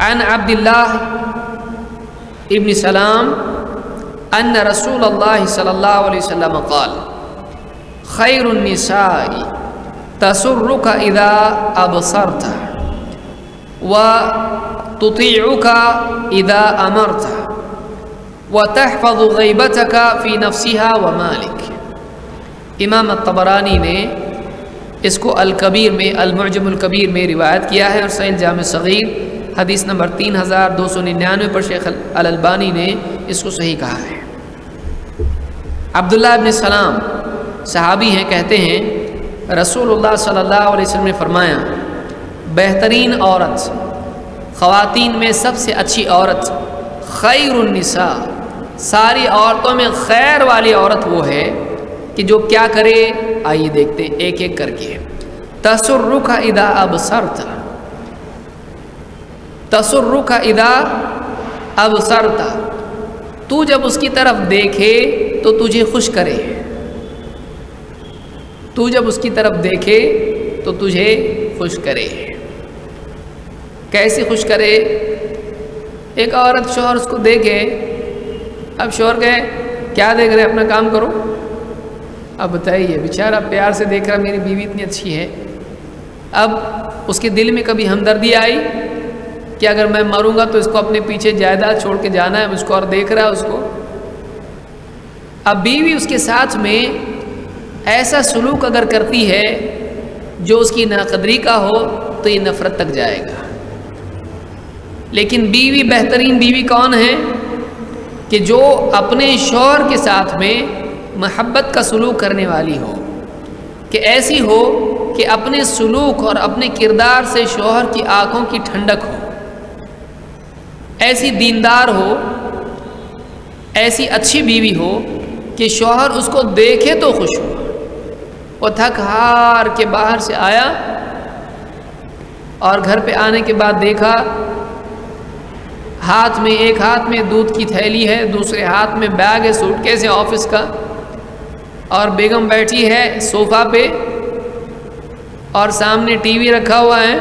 عن عبد الله ابن سلام ان رسول اللہ صلی اللہ علیہ وسلم قال خیر النساء تسرک اذا ابصرت وتطيعك اذا امرت وتحفظ غیبتك فی نفسها ومالک۔ امام الطبرانی نے اس کو الکبیر میں المعجم الکبیر میں روایت کیا ہے، اور صحیح جامع صغیر حدیث نمبر 3299 پر شیخ الالبانی نے اس کو صحیح کہا ہے۔ عبداللہ ابن سلام صحابی ہیں، کہتے ہیں رسول اللہ صلی اللہ علیہ وسلم نے فرمایا بہترین عورت، خواتین میں سب سے اچھی عورت، خیر النساء، ساری عورتوں میں خیر والی عورت وہ ہے کہ جو کیا کرے، آئیے دیکھتے ہیں ایک ایک کر کے۔ تسرک اذا ابصرت، تسرک اذا ابصرت، تو جب اس کی طرف دیکھے تو تجھے خوش کرے، تو جب اس کی طرف دیکھے تو تجھے خوش کرے۔ کیسے خوش کرے؟ ایک عورت شوہر اس کو دیکھے، اب شوہر کہے کیا دیکھ رہے، اپنا کام کرو۔ اب بتائیے، بیچارہ پیار سے دیکھ رہا میری بیوی اتنی اچھی ہے، اب اس کے دل میں کبھی ہمدردی آئی کہ اگر میں مروں گا تو اس کو اپنے پیچھے جائیداد چھوڑ کے جانا ہے، مجھ کو اور دیکھ رہا ہے اس کو۔ اب بیوی اس کے ساتھ میں ایسا سلوک اگر کرتی ہے جو اس کی ناقدری کا ہو تو یہ نفرت تک جائے گا۔ لیکن بیوی، بہترین بیوی کون ہے؟ کہ جو اپنے شوہر کے ساتھ میں محبت کا سلوک کرنے والی ہو، کہ ایسی ہو کہ اپنے سلوک اور اپنے کردار سے شوہر کی آنکھوں کی ٹھنڈک ہو، ایسی دیندار ہو، ایسی اچھی بیوی ہو کہ شوہر اس کو دیکھے تو خوش ہو۔ وہ تھک ہار کے باہر سے آیا اور گھر پہ آنے کے بعد دیکھا ایک ہاتھ میں دودھ کی تھیلی ہے، دوسرے ہاتھ میں بیگ ہے، سوٹ کیس ہے آفس کا، اور بیگم بیٹھی ہے صوفہ پہ اور سامنے ٹی وی رکھا ہوا ہے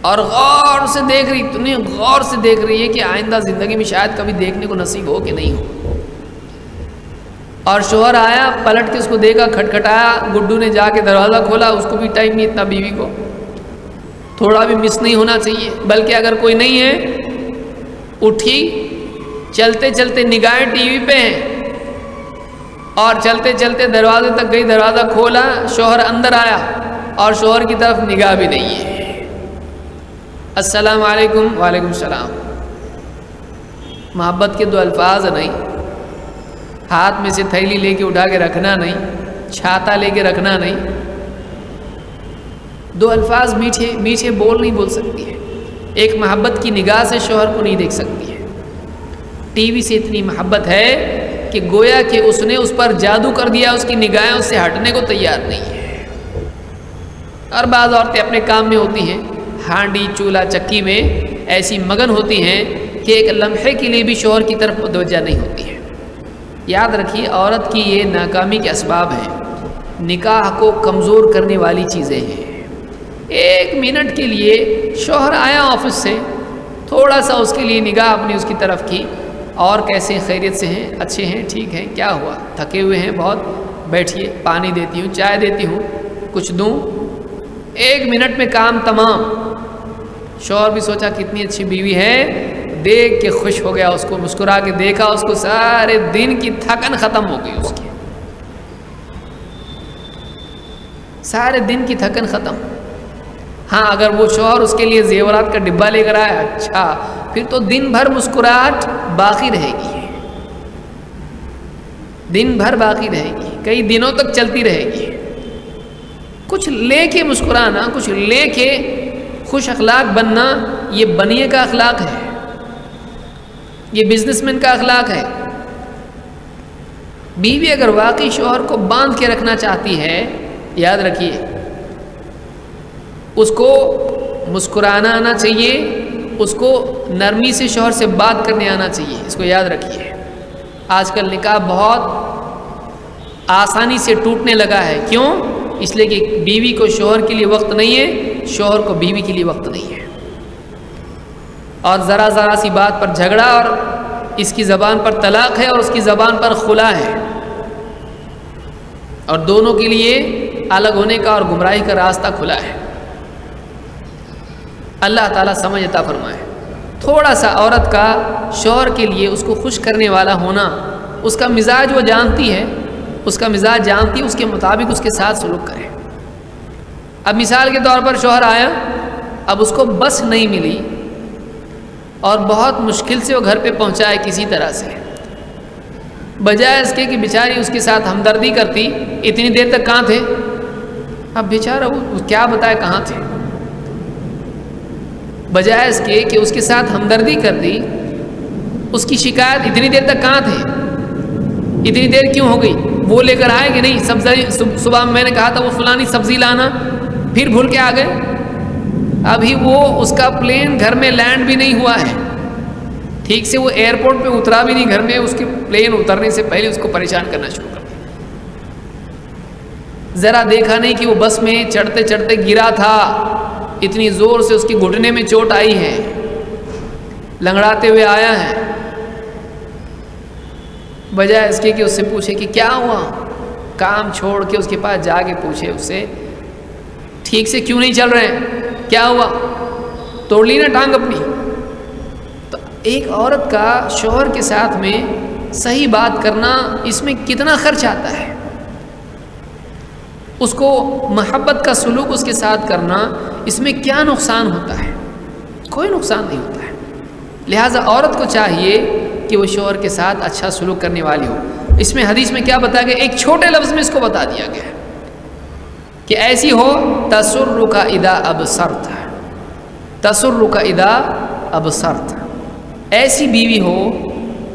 اور غور سے دیکھ رہی، اتنی غور سے دیکھ رہی ہے کہ آئندہ زندگی میں شاید کبھی دیکھنے کو نصیب ہو کہ نہیں ہو۔ اور شوہر آیا، پلٹ کے اس کو دیکھا، کھٹکھٹایا، گڈو نے جا کے دروازہ کھولا، اس کو بھی ٹائم نہیں اتنا بیوی کو، تھوڑا بھی مس نہیں ہونا چاہیے۔ بلکہ اگر کوئی نہیں ہے، اٹھی، چلتے چلتے نگاہیں ٹی وی پہ ہیں اور چلتے چلتے دروازے تک گئی، دروازہ کھولا، شوہر اندر آیا اور شوہر کی طرف نگاہ بھی نہیں ہے۔ السلام علیکم، وعلیکم السلام۔ محبت کے دو الفاظ نہیں، ہاتھ میں سے تھیلی لے کے اٹھا کے رکھنا نہیں، چھاتا لے کے رکھنا نہیں، دو الفاظ میٹھے میٹھے بول نہیں بول سکتی ہے، ایک محبت کی نگاہ سے شوہر کو نہیں دیکھ سکتی ہے۔ ٹی وی سے اتنی محبت ہے کہ گویا کہ اس نے اس پر جادو کر دیا، اس کی نگاہیں اس سے ہٹنے کو تیار نہیں ہے۔ اور بعض عورتیں اپنے کام میں ہوتی ہیں، ہانڈی چولہا چکی میں ایسی مگن ہوتی ہیں کہ ایک لمحے کے لیے بھی شوہر کی طرف متوجہ نہیں ہوتی ہے۔ یاد رکھیے، عورت کی یہ ناکامی کے اسباب ہیں، نکاح کو کمزور کرنے والی چیزیں ہیں۔ ایک منٹ کے لیے شوہر آیا آفس سے، تھوڑا سا اس کے لیے نگاہ اپنی اس کی طرف کی، اور کیسے، خیریت سے ہیں، اچھے ہیں، ٹھیک ہیں، کیا ہوا، تھکے ہوئے ہیں بہت، بیٹھیے، پانی دیتی ہوں، چائے دیتی ہوں، کچھ دوں، ایک منٹ میں کام تمام۔ شوہر بھی سوچا کتنی اچھی بیوی ہے، دیکھ کے خوش ہو گیا، اس کو مسکرا کے دیکھا، اس کو سارے دن کی تھکن ختم ہو گئی، اس کی سارے دن کی تھکن ختم۔ ہاں، اگر وہ شوہر اس کے لیے زیورات کا ڈبہ لے کر آیا، اچھا، پھر تو دن بھر مسکراہٹ باقی رہے گی، دن بھر باقی رہے گی، کئی دنوں تک چلتی رہے گی۔ کچھ لے کے مسکرانا، کچھ لے کے خوش اخلاق بننا، یہ بنیے کا اخلاق ہے، یہ بزنس مین کا اخلاق ہے۔ بیوی اگر واقعی شوہر کو باندھ کے رکھنا چاہتی ہے، یاد رکھیے، اس کو مسکرانا آنا چاہیے، اس کو نرمی سے شوہر سے بات کرنے آنا چاہیے، اس کو یاد رکھیے۔ آج کل نکاح بہت آسانی سے ٹوٹنے لگا ہے، کیوں؟ اس لیے کہ بیوی کو شوہر کے لیے وقت نہیں ہے، شوہر کو بیوی کے لیے وقت نہیں ہے۔ اور ذرا ذرا سی بات پر جھگڑا، اور اس کی زبان پر طلاق ہے اور اس کی زبان پر خلا ہے، اور دونوں کے لیے الگ ہونے کا اور گمراہی کا راستہ کھلا ہے۔ اللہ تعالیٰ سمجھ عطا فرمائے۔ تھوڑا سا عورت کا شوہر کے لیے اس کو خوش کرنے والا ہونا، اس کا مزاج وہ جانتی ہے، اس کا مزاج جانتی ہے، اس کے مطابق اس کے ساتھ سلوک کرے۔ اب مثال کے طور پر شوہر آیا، اب اس کو بس نہیں ملی اور بہت مشکل سے وہ گھر پہ پہنچا ہے کسی طرح سے، بجائے اس کے کہ بیچاری اس کے ساتھ ہمدردی کرتی، اتنی دیر تک کہاں تھے؟ اب بیچارہ وہ کیا بتائے کہاں تھے، بجائے اس کے کہ اس کے ساتھ ہمدردی کرتی، اس کی شکایت اتنی دیر تک کہاں تھے، اتنی دیر کیوں ہو گئی، وہ لے کر آئے کہ نہیں سبزی، صبح میں نے کہا تھا وہ فلانی سبزی لانا، پھر بھول کے آ گئے، ابھی وہ اس کا پلین گھر میں لینڈ بھی نہیں ہوا ہے، ٹھیک سے وہ ایئرپورٹ پہ اترا بھی نہیں گھر میں، اس کے پلین اترنے سے پہلے اس کو پریشان کرنا شروع کر دیا۔ ذرا دیکھا نہیں کہ وہ بس میں چڑھتے چڑھتے گرا تھا، اتنی زور سے اس کے گھٹنے میں چوٹ آئی ہے، لنگڑاتے ہوئے آیا ہے، بجائے اس کے کہ اس سے پوچھے کہ کیا ہوا، کام چھوڑ کے اس کے پاس جا کے پوچھے اس سے ٹھیک سے کیوں نہیں چل رہے ہیں، کیا ہوا، توڑ لی نا ٹانگ اپنی۔ تو ایک عورت کا شوہر کے ساتھ میں صحیح بات کرنا، اس میں کتنا خرچ آتا ہے، اس کو محبت کا سلوک اس کے ساتھ کرنا، اس میں کیا نقصان ہوتا ہے، کوئی نقصان نہیں ہوتا ہے۔ لہٰذا عورت کو چاہیے کہ وہ شوہر کے ساتھ اچھا سلوک کرنے والی ہو۔ اس میں حدیث میں کیا بتایا گیا، ایک چھوٹے لفظ میں اس کو بتا دیا گیا کہ ایسی ہو تسرک اذا ابصرت، تسرک اذا ابصرت، ایسی بیوی ہو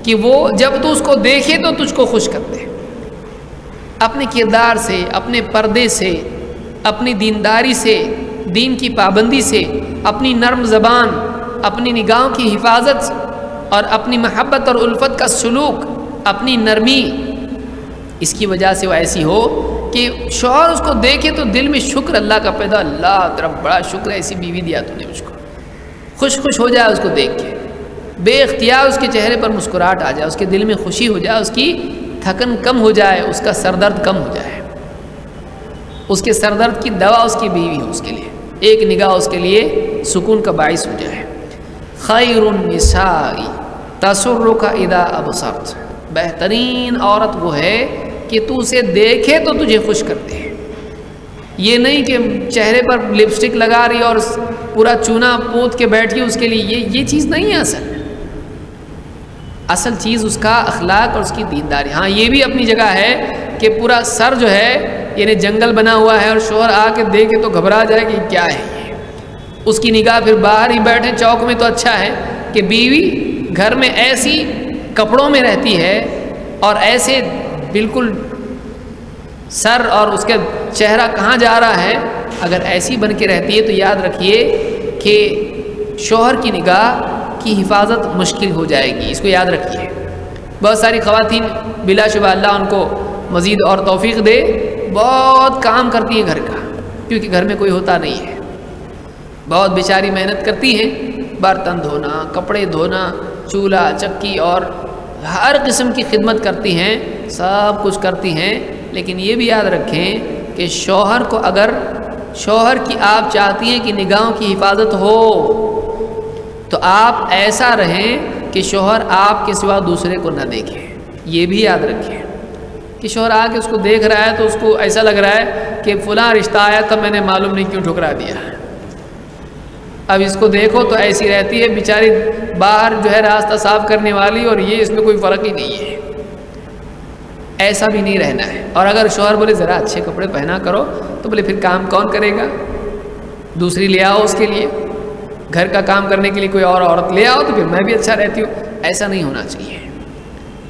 کہ وہ جب تو اس کو دیکھے تو تجھ کو خوش کر دے، اپنے کردار سے، اپنے پردے سے، اپنی دینداری سے، دین کی پابندی سے، اپنی نرم زبان، اپنی نگاہوں کی حفاظت اور اپنی محبت اور الفت کا سلوک، اپنی نرمی، اس کی وجہ سے وہ ایسی ہو کہ شوہر اس کو دیکھے تو دل میں شکر اللہ کا پیدا، اللہ تیرا بڑا شکر ہے ایسی بیوی دیا تو نے مجھ کو، خوش ہو جائے اس کو دیکھ کے، بے اختیار اس کے چہرے پر مسکراہٹ آ جائے، اس کے دل میں خوشی ہو جائے، اس کی تھکن کم ہو جائے، اس کا سر درد کم ہو جائے، اس کے سر درد کی دوا اس کی بیوی ہو، اس کے لیے ایک نگاہ اس کے لیے سکون کا باعث ہو جائے۔ خیر النساء تسرک اذا ابصرت، بہترین عورت وہ ہے کہ تو اسے دیکھے تو تجھے خوش کرتے ہیں، یہ نہیں کہ چہرے پر لپسٹک لگا رہی اور پورا چونا پوت کے بیٹھی اس کے لیے، یہ چیز نہیں ہے اصل چیز اس کا اخلاق اور اس کی دینداری۔ ہاں یہ بھی اپنی جگہ ہے کہ پورا سر جو ہے یعنی جنگل بنا ہوا ہے اور شوہر آ کے دیکھے تو گھبرا جائے کہ کیا ہے یہ، اس کی نگاہ پھر باہر ہی بیٹھے چوک میں، تو اچھا ہے کہ بیوی گھر میں ایسی کپڑوں میں رہتی ہے اور ایسے بالکل سر اور اس کا چہرہ کہاں جا رہا ہے، اگر ایسی بن کے رہتی ہے تو یاد رکھیے کہ شوہر کی نگاہ کی حفاظت مشکل ہو جائے گی، اس کو یاد رکھیے۔ بہت ساری خواتین بلا شبہ اللہ ان کو مزید اور توفیق دے، بہت کام کرتی ہیں گھر کا، کیونکہ گھر میں کوئی ہوتا نہیں ہے، بہت بیچاری محنت کرتی ہیں، برتن دھونا، کپڑے دھونا، چولہا چکی اور ہر قسم کی خدمت کرتی ہیں، سب کچھ کرتی ہیں، لیکن یہ بھی یاد رکھیں کہ شوہر کو، اگر شوہر کی آپ چاہتی ہیں کہ نگاہوں کی حفاظت ہو تو آپ ایسا رہیں کہ شوہر آپ کے سوا دوسرے کو نہ دیکھے، یہ بھی یاد رکھیں کہ شوہر آ کے اس کو دیکھ رہا ہے تو اس کو ایسا لگ رہا ہے کہ فلاں رشتہ آیا تھا میں نے معلوم نہیں کیوں ٹھکرا دیا، اب اس کو دیکھو تو ایسی رہتی ہے بیچاری باہر جو ہے راستہ صاف کرنے والی، اور یہ اس میں کوئی فرق ہی نہیں ہے، ایسا بھی نہیں رہنا ہے۔ اور اگر شوہر بولے ذرا اچھے کپڑے پہنا کرو تو بولے پھر کام کون کرے گا، دوسری لے آؤ اس کے لیے، گھر کا کام کرنے کے لیے کوئی اور عورت لے آؤ تو پھر میں بھی اچھا رہتی ہوں، ایسا نہیں ہونا چاہیے۔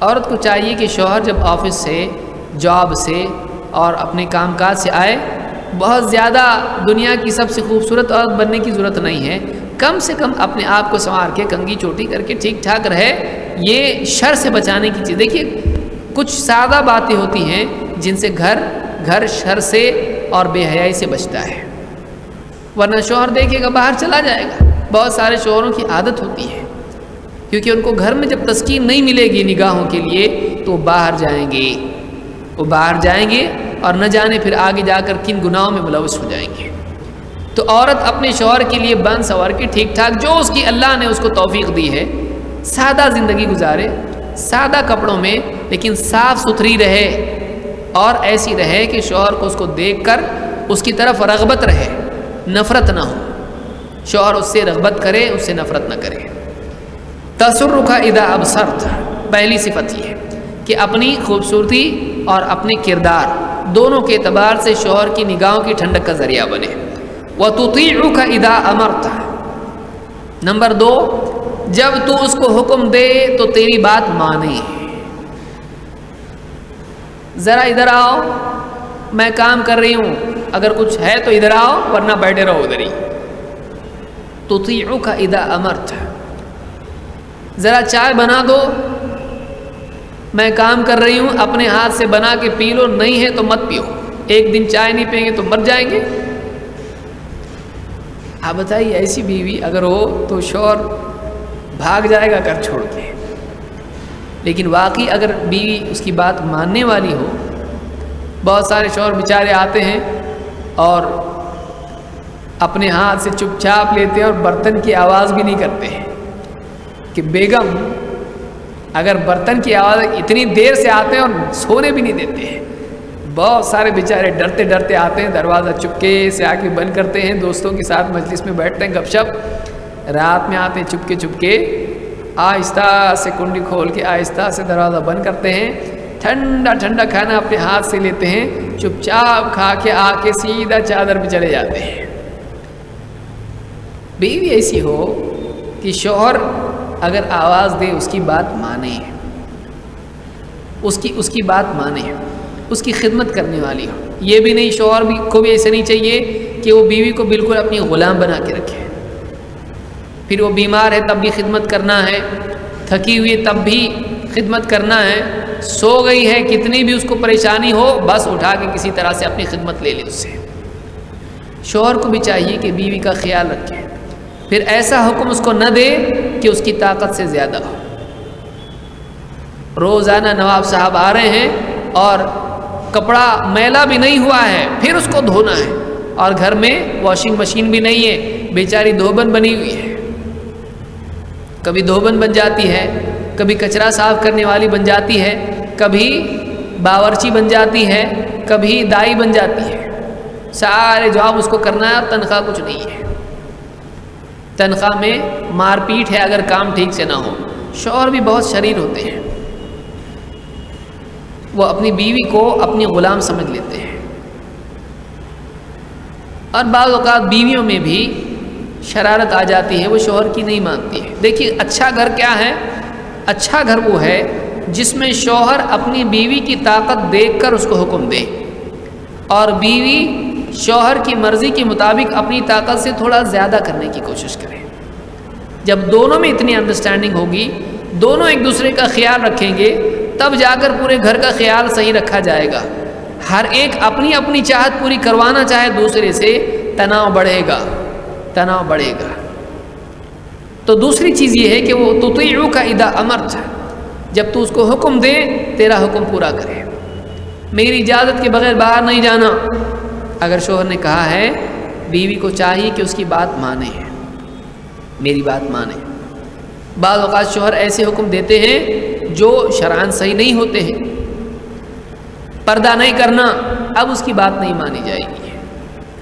عورت کو چاہیے کہ شوہر جب آفس سے، جاب سے اور اپنے کام کاج سے آئے، بہت زیادہ دنیا کی سب سے خوبصورت عورت بننے کی ضرورت نہیں ہے، کم سے کم اپنے آپ کو سنوار کے کنگھی چوٹی کر کے ٹھیک ٹھاک رہے، یہ شر سے بچانے کی چیز۔ دیکھیے کچھ سادہ باتیں ہوتی ہیں جن سے گھر شر سے اور بے حیائی سے بچتا ہے، ورنہ شوہر دیکھے گا باہر چلا جائے گا، بہت سارے شوہروں کی عادت ہوتی ہے، کیونکہ ان کو گھر میں جب تسکین نہیں ملے گی نگاہوں کے لیے تو وہ باہر جائیں گے اور نہ جانے پھر آگے جا کر کن گناہوں میں ملوث ہو جائیں گے۔ تو عورت اپنے شوہر کے لیے بن سنور کے ٹھیک ٹھاک جو اس کی اللہ نے اس کو توفیق دی ہے، سادہ زندگی گزارے، سادہ کپڑوں میں، لیکن صاف ستھری رہے اور ایسی رہے کہ شوہر کو اس کو دیکھ کر اس کی طرف رغبت رہے، نفرت نہ ہو، شوہر اس سے رغبت کرے، اس سے نفرت نہ کرے۔ تسرک اذا ابصرت، پہلی صفت یہ ہے کہ اپنی خوبصورتی اور اپنے کردار دونوں کے اعتبار سے شوہر کی نگاہوں کی ٹھنڈک کا ذریعہ بنے۔ وَتُطِيعُكَ اِذَا أَمَرْتَ، نمبر 2، جب تو اس کو حکم دے تو تیری بات مانے۔ ذرا ادھر آؤ، میں کام کر رہی ہوں، اگر کچھ ہے تو ادھر آؤ ورنہ بیٹھے رہو ادھر ہی۔ تُطِيعُكَ اِذَا أَمَرْتَ، ذرا چائے بنا دو، میں کام کر رہی ہوں، اپنے ہاتھ سے بنا کے پی لو، نہیں ہے تو مت پیو، ایک دن چائے نہیں پئیں گے تو مر جائیں گے۔ آپ بتائیے ایسی بیوی اگر ہو تو شوہر بھاگ جائے گا گھر چھوڑ کے، لیکن واقعی اگر بیوی اس کی بات ماننے والی ہو، بہت سارے شوہر بیچارے آتے ہیں اور اپنے ہاتھ سے چپ چاپ لیتے ہیں اور برتن کی آواز بھی نہیں کرتے ہیں کہ بیگم، اگر برتن کی آواز اتنی دیر سے آتے ہیں اور سونے بھی نہیں دیتے ہیں، بہت سارے بیچارے ڈرتے ڈرتے آتے ہیں، دروازہ چپکے سے آ کے بند کرتے ہیں، دوستوں کے ساتھ مجلس میں بیٹھتے ہیں گپ شپ، رات میں آتے ہیں چپکے چپکے، آہستہ سے کنڈی کھول کے آہستہ سے دروازہ بند کرتے ہیں، ٹھنڈا ٹھنڈا کھانا اپنے ہاتھ سے لیتے ہیں، چپ چاپ کھا کے آ کے سیدھا چادر پہ چلے جاتے ہیں۔ بیوی ایسی ہو کہ شوہر اگر آواز دے اس کی بات مانے، اس کی بات مانے، اس کی خدمت کرنے والی ہو۔ یہ بھی نہیں، شوہر بھی کو بھی ایسا نہیں چاہیے کہ وہ بیوی کو بالکل اپنی غلام بنا کے رکھے، پھر وہ بیمار ہے تب بھی خدمت کرنا ہے، تھکی ہوئی تب بھی خدمت کرنا ہے، سو گئی ہے کتنی بھی اس کو پریشانی ہو بس اٹھا کے کسی طرح سے اپنی خدمت لے لے اس سے۔ شوہر کو بھی چاہیے کہ بیوی کا خیال رکھے، پھر ایسا حکم اس کو نہ دے کہ اس کی طاقت سے زیادہ ہو۔ روزانہ نواب صاحب آ رہے ہیں اور کپڑا میلا بھی نہیں ہوا ہے پھر اس کو دھونا ہے، اور گھر میں واشنگ مشین بھی نہیں ہے، بیچاری دھوبن بنی ہوئی ہے، کبھی دھوبن بن جاتی ہے، کبھی کچرا صاف کرنے والی بن جاتی ہے، کبھی باورچی بن جاتی ہے، کبھی دائی بن جاتی ہے، سارے جواب اس کو کرنا ہے، تنخواہ کچھ نہیں ہے، تنخواہ میں مار پیٹ ہے اگر کام ٹھیک سے نہ ہو۔ شوہر بھی بہت شریر ہوتے ہیں، وہ اپنی بیوی کو اپنی غلام سمجھ لیتے ہیں، اور بعض اوقات بیویوں میں بھی شرارت آ جاتی ہے، وہ شوہر کی نہیں مانتی ہے۔ دیکھیے اچھا گھر کیا ہے؟ اچھا گھر وہ ہے جس میں شوہر اپنی بیوی کی طاقت دیکھ کر اس کو حکم دے، اور بیوی شوہر کی مرضی کے مطابق اپنی طاقت سے تھوڑا زیادہ کرنے کی کوشش کرے۔ جب دونوں میں اتنی انڈرسٹینڈنگ ہوگی، دونوں ایک دوسرے کا خیال رکھیں گے، تب جا کر پورے گھر کا خیال صحیح رکھا جائے گا۔ ہر ایک اپنی اپنی چاہت پوری کروانا چاہے دوسرے سے، تناؤ بڑھے گا۔ تو دوسری چیز یہ ہے کہ وہ تطیعک اذا امرت، جب تو اس کو حکم دے تیرا حکم پورا کرے، میری اجازت کے بغیر باہر نہیں جانا۔ اگر شوہر نے کہا ہے، بیوی کو چاہیے کہ اس کی بات مانے، میری بات مانے۔ بعض اوقات شوہر ایسے حکم دیتے ہیں جو شرعاً صحیح نہیں ہوتے ہیں، پردہ نہیں کرنا، اب اس کی بات نہیں مانی جائے گی۔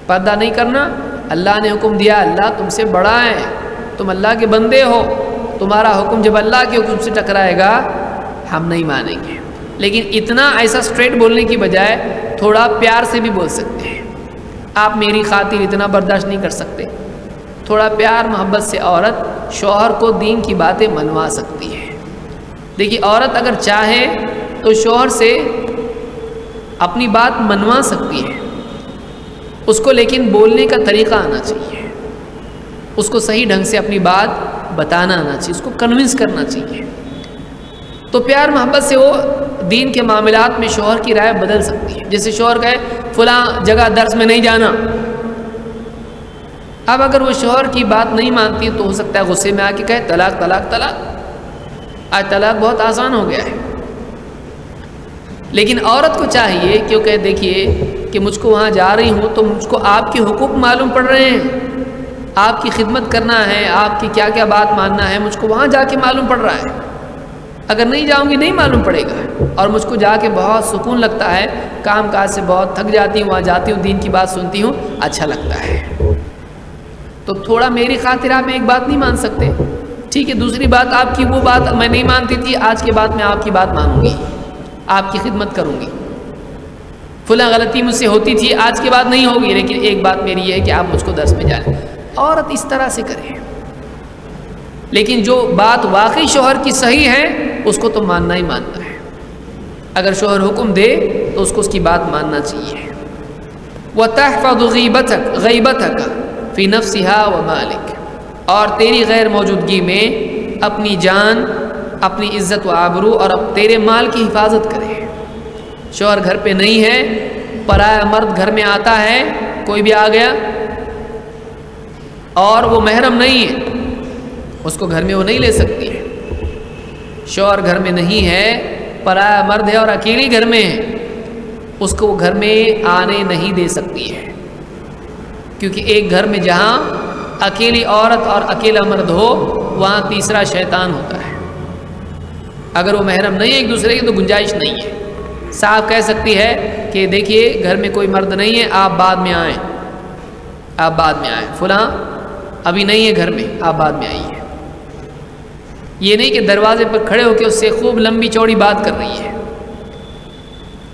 پردہ نہیں کرنا، اللہ نے حکم دیا، اللہ تم سے بڑا ہے، تم اللہ کے بندے ہو، تمہارا حکم جب اللہ کے حکم سے ٹکرائے گا ہم نہیں مانیں گے۔ لیکن اتنا ایسا اسٹریٹ بولنے کی بجائے تھوڑا پیار سے بھی بول سکتے ہیں، آپ میری خاطر اتنا برداشت نہیں کر سکتے، تھوڑا پیار محبت سے عورت شوہر کو دین کی باتیں منوا سکتی ہے۔ دیکھیے عورت اگر چاہے تو شوہر سے اپنی بات منوا سکتی ہے، اس کو لیکن بولنے کا طریقہ آنا چاہیے، اس کو صحیح ڈھنگ سے اپنی بات بتانا آنا چاہیے، اس کو کنونس کرنا چاہیے۔ تو پیار محبت سے وہ دین کے معاملات میں شوہر کی رائے بدل سکتی ہے۔ جیسے شوہر کہے فلاں جگہ درس میں نہیں جانا، اب اگر وہ شوہر کی بات نہیں مانتی تو ہو سکتا ہے غصے میں آ کے کہے طلاق طلاق طلاق. آج طلاق بہت آسان ہو گیا ہے. لیکن عورت کو چاہیے کیونکہ دیکھیے کہ مجھ کو وہاں جا رہی ہوں تو مجھ کو آپ کے حقوق معلوم پڑ رہے ہیں، آپ کی خدمت کرنا ہے، آپ کی کیا کیا بات ماننا ہے، مجھ کو وہاں جا کے معلوم پڑ رہا ہے. اگر نہیں جاؤں گی نہیں معلوم پڑے گا. اور مجھ کو جا کے بہت سکون لگتا ہے، کام کاج سے بہت تھک جاتی ہوں، وہاں جاتی ہوں، دین کی بات سنتی ہوں، اچھا لگتا ہے. تو تھوڑا میری خاطر آپ ایک بات نہیں مان سکتے؟ ٹھیک ہے، دوسری بات آپ کی وہ بات میں نہیں مانتی تھی، آج کے بعد میں آپ کی بات مانوں گی، آپ کی خدمت کروں گی. فلاں غلطی مجھ سے ہوتی تھی، آج کے بعد نہیں ہوگی، لیکن ایک بات میری یہ ہے کہ آپ مجھ کو درس میں جائیں. عورت اس طرح سے کرے. لیکن جو بات واقعی شوہر کی صحیح ہے اس کو تو ماننا ہی ماننا ہے. اگر شوہر حکم دے تو اس کو اس کی بات ماننا چاہیے. وَتَحْفَظُ غَيْبَتَكَ فِي نَفْسِهَا وَمَالِكَ، اور تیری غیر موجودگی میں اپنی جان، اپنی عزت و آبرو اور تیرے مال کی حفاظت کرے. شوہر گھر پہ نہیں ہے، پرایا مرد گھر میں آتا ہے، کوئی بھی آ گیا اور وہ محرم نہیں ہے، اس کو گھر میں وہ نہیں لے سکتی ہے. شوہر گھر میں نہیں ہے، پرایا مرد ہے اور اکیلی گھر میں ہے، اس کو وہ گھر میں آنے نہیں دے سکتی ہے. کیونکہ ایک گھر میں جہاں اکیلی عورت اور اکیلا مرد ہو وہاں تیسرا شیطان ہوتا ہے. اگر وہ محرم نہیں ہے ایک دوسرے کی تو گنجائش نہیں ہے. صاحب کہہ سکتی ہے کہ دیکھیے گھر میں کوئی مرد نہیں ہے، آپ بعد میں آئیں، آپ بعد میں آئیں، فلاں ابھی نہیں ہے گھر میں، آپ بعد میں آئیے. یہ نہیں کہ دروازے پر کھڑے ہو کے اس سے خوب لمبی چوڑی بات کر رہی ہے.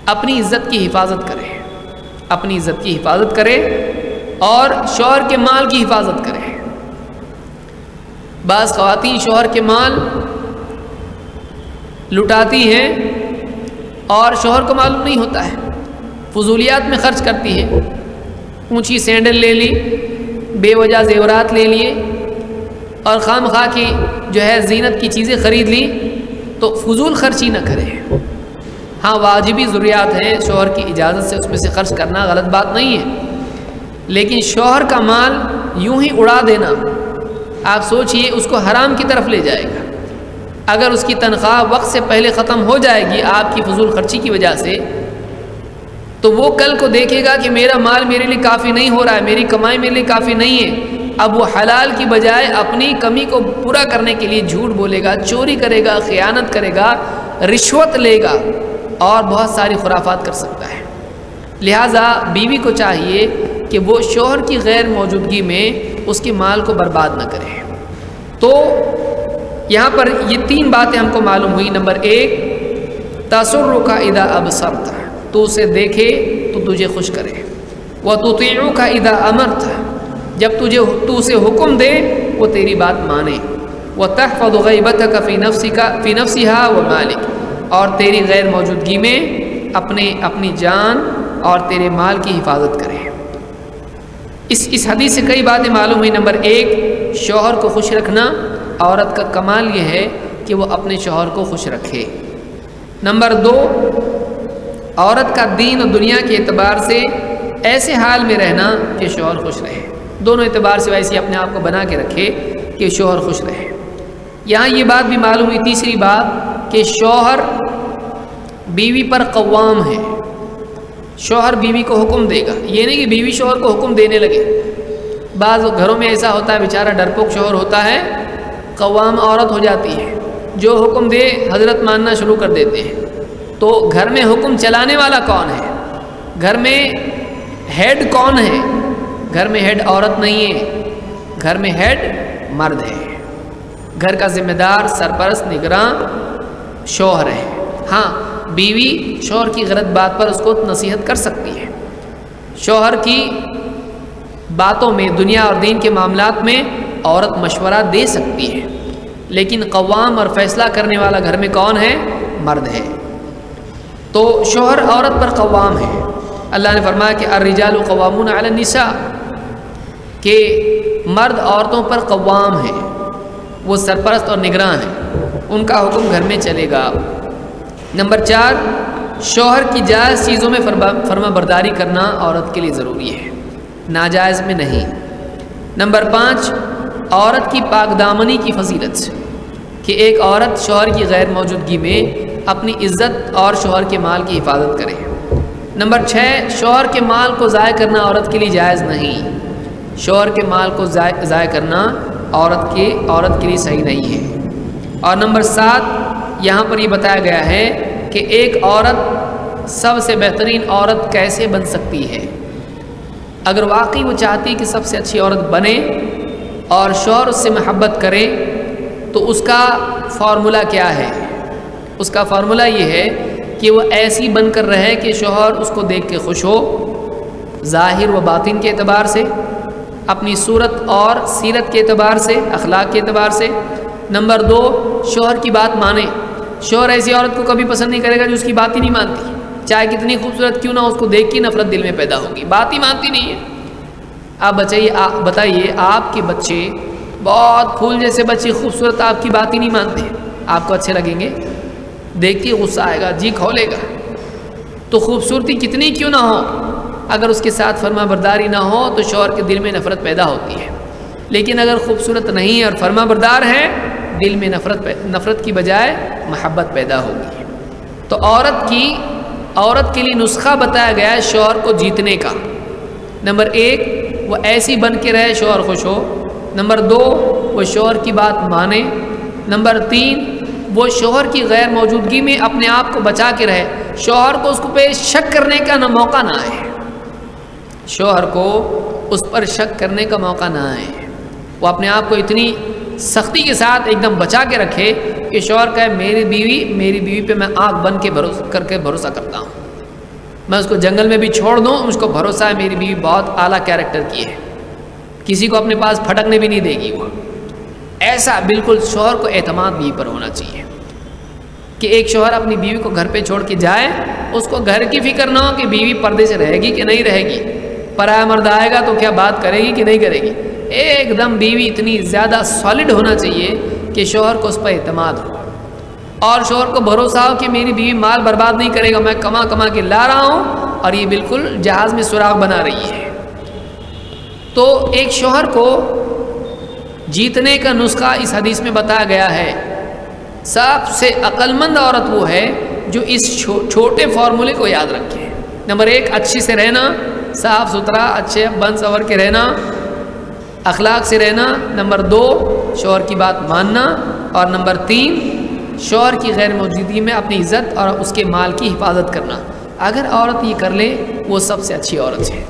اپنی عزت کی حفاظت کرے، اپنی عزت کی حفاظت کرے اور شوہر کے مال کی حفاظت کرے. بعض خواتین شوہر کے مال لٹاتی ہیں اور شوہر کو معلوم نہیں ہوتا ہے، فضولیات میں خرچ کرتی ہے. اونچی سینڈل لے لی، بے وجہ زیورات لے لیے اور خام خواہ کی جو ہے زینت کی چیزیں خرید لی. تو فضول خرچی نہ کرے. ہاں واجبی ضروریات ہیں، شوہر کی اجازت سے اس میں سے خرچ کرنا غلط بات نہیں ہے، لیکن شوہر کا مال یوں ہی اڑا دینا، آپ سوچئے اس کو حرام کی طرف لے جائے گا. اگر اس کی تنخواہ وقت سے پہلے ختم ہو جائے گی آپ کی فضول خرچی کی وجہ سے، تو وہ کل کو دیکھے گا کہ میرا مال میرے لیے کافی نہیں ہو رہا ہے، میری کمائی میرے لیے کافی نہیں ہے. اب وہ حلال کی بجائے اپنی کمی کو پورا کرنے کے لیے جھوٹ بولے گا، چوری کرے گا، خیانت کرے گا، رشوت لے گا اور بہت ساری خرافات کر سکتا ہے. لہٰذا بیوی کو چاہیے کہ وہ شوہر کی غیر موجودگی میں اس کے مال کو برباد نہ کرے. تو یہاں پر یہ 3 باتیں ہم کو معلوم ہوئی. نمبر 1، تَسُرُّكَ اِذَا أَبْصَرْتَ، تو اسے دیکھے تو تجھے خوش کرے. وَتُطِيعُكَ اِذَا أَمَرْتَ، جب تو اسے حکم دے وہ تیری بات مانے. وَتَحْفَظُ غَيْبَتَكَ فِي نَفْسِهَا وَمَالِكَ، اور تیری غیر موجودگی میں اپنی جان اور تیرے مال کی حفاظت کرے. اس حدیث سے کئی باتیں معلوم ہوئی. نمبر 1، شوہر کو خوش رکھنا. عورت کا کمال یہ ہے کہ وہ اپنے شوہر کو خوش رکھے. نمبر 2، عورت کا دین اور دنیا کے اعتبار سے ایسے حال میں رہنا کہ شوہر خوش رہے. دونوں اعتبار سے ویسے اپنے آپ کو بنا کے رکھے کہ شوہر خوش رہے. یہاں یہ بات بھی معلوم ہوئی، تیسری بات، کہ شوہر بیوی پر قوام ہے. شوہر بیوی کو حکم دے گا، یہ نہیں کہ بیوی شوہر کو حکم دینے لگے. بعض گھروں میں ایسا ہوتا ہے، بیچارہ ڈرپوک شوہر ہوتا ہے، قوام عورت ہو جاتی ہے، جو حکم دے حضرت ماننا شروع کر دیتے ہیں. تو گھر میں حکم چلانے والا کون ہے؟ گھر میں ہیڈ کون ہے؟ گھر میں ہیڈ عورت نہیں ہے، گھر میں ہیڈ مرد ہے. گھر کا ذمہ دار، سرپرست، نگراں شوہر ہے. ہاں بیوی شوہر کی غلط بات پر اس کو نصیحت کر سکتی ہے. شوہر کی باتوں میں، دنیا اور دین کے معاملات میں عورت مشورہ دے سکتی ہے، لیکن قوام اور فیصلہ کرنے والا گھر میں کون ہے؟ مرد ہے. تو شوہر عورت پر قوام ہے. اللہ نے فرمایا کہ الرجال قوامون علی النساء، کہ مرد عورتوں پر قوام ہے، وہ سرپرست اور نگراں ہیں، ان کا حکم گھر میں چلے گا. نمبر 4، شوہر کی جائز چیزوں میں فرما برداری کرنا عورت کے لیے ضروری ہے، ناجائز میں نہیں. نمبر 5 عورت کی پاک دامنی کی فضیلت، کہ ایک عورت شوہر کی غیر موجودگی میں اپنی عزت اور شوہر کے مال کی حفاظت کرے۔ نمبر 6 شوہر کے مال کو ضائع کرنا عورت کے لیے جائز نہیں، شوہر کے مال کو ضائع کرنا عورت کے لیے صحیح نہیں ہے۔ اور نمبر 7 یہاں پر یہ بتایا گیا ہے کہ ایک عورت سب سے بہترین عورت کیسے بن سکتی ہے۔ اگر واقعی وہ چاہتی کہ سب سے اچھی عورت بنے اور شوہر اس سے محبت کرے تو اس کا فارمولہ کیا ہے؟ اس کا فارمولہ یہ ہے کہ وہ ایسی بن کر رہے کہ شوہر اس کو دیکھ کے خوش ہو، ظاہر و باطن کے اعتبار سے، اپنی صورت اور سیرت کے اعتبار سے، اخلاق کے اعتبار سے۔ نمبر 2 شوہر کی بات مانے، شوہر ایسی عورت کو کبھی پسند نہیں کرے گا جو اس کی بات ہی نہیں مانتی، چاہے کتنی خوبصورت کیوں نہ، اس کو دیکھ کے نفرت دل میں پیدا ہوگی، بات ہی مانتی نہیں ہے۔ آپ بتائیے آپ کے بچے، بہت پھول جیسے بچے، خوبصورت، آپ کی بات ہی نہیں مانتے، آپ کو اچھے لگیں گے؟ دیکھ کے غصہ آئے گا، جی کھولے گا۔ تو خوبصورتی کتنی کیوں نہ ہو، اگر اس کے ساتھ فرما برداری نہ ہو تو شوہر کے دل میں نفرت پیدا ہوتی ہے۔ لیکن اگر خوبصورت نہیں ہے اور فرما بردار ہے، دل میں نفرت کی بجائے محبت پیدا ہوگی۔ تو عورت کے لیے نسخہ بتایا گیا ہے شوہر کو جیتنے کا۔ نمبر 1 وہ ایسی بن کے رہے شوہر خوش ہو۔ نمبر 2 وہ شوہر کی بات مانے۔ نمبر 3 وہ شوہر کی غیر موجودگی میں اپنے آپ کو بچا کے رہے، شوہر کو اس پہ شک کرنے کا موقع نہ آئے، شوہر کو اس پر شک کرنے کا موقع نہ آئے، وہ اپنے آپ کو اتنی سختی کے ساتھ ایک دم بچا کے رکھے کہ شوہر کہے میری بیوی پہ میں آنکھ بن کے بھروسہ کرتا ہوں، میں اس کو جنگل میں بھی چھوڑ دوں، مجھ کو بھروسہ ہے میری بیوی بہت اعلیٰ کیریکٹر کی ہے، کسی کو اپنے پاس پھٹکنے بھی نہیں دے گی وہ۔ ایسا بالکل شوہر کو اعتماد بیوی پر ہونا چاہیے کہ ایک شوہر اپنی بیوی کو گھر پہ چھوڑ کے جائے، اس کو گھر کی فکر نہ ہو کہ بیوی پردے سے رہے گی کہ نہیں رہے گی، پرایا مرد آئے گا تو کیا بات کرے گی کہ نہیں کرے گی۔ ایک دم بیوی اتنی زیادہ سالڈ ہونا چاہیے کہ شوہر کو اس پر اعتماد ہو، اور شوہر کو بھروسہ ہو کہ میری بیوی مال برباد نہیں کرے گا، میں کما کے لا رہا ہوں اور یہ بالکل جہاز میں سراغ بنا رہی ہے۔ تو ایک شوہر کو جیتنے کا نسخہ اس حدیث میں بتایا گیا ہے۔ سب سے عقل مند عورت وہ ہے جو اس چھوٹے فارمولے کو یاد رکھے۔ نمبر 1 اچھی سے رہنا، صاف ستھرا، اچھے بن سنور کے رہنا، اخلاق سے رہنا۔ نمبر 2 شوہر کی بات ماننا، اور نمبر 3 شوہر کی غیر موجودگی میں اپنی عزت اور اس کے مال کی حفاظت کرنا۔ اگر عورت یہ کر لے وہ سب سے اچھی عورت ہے۔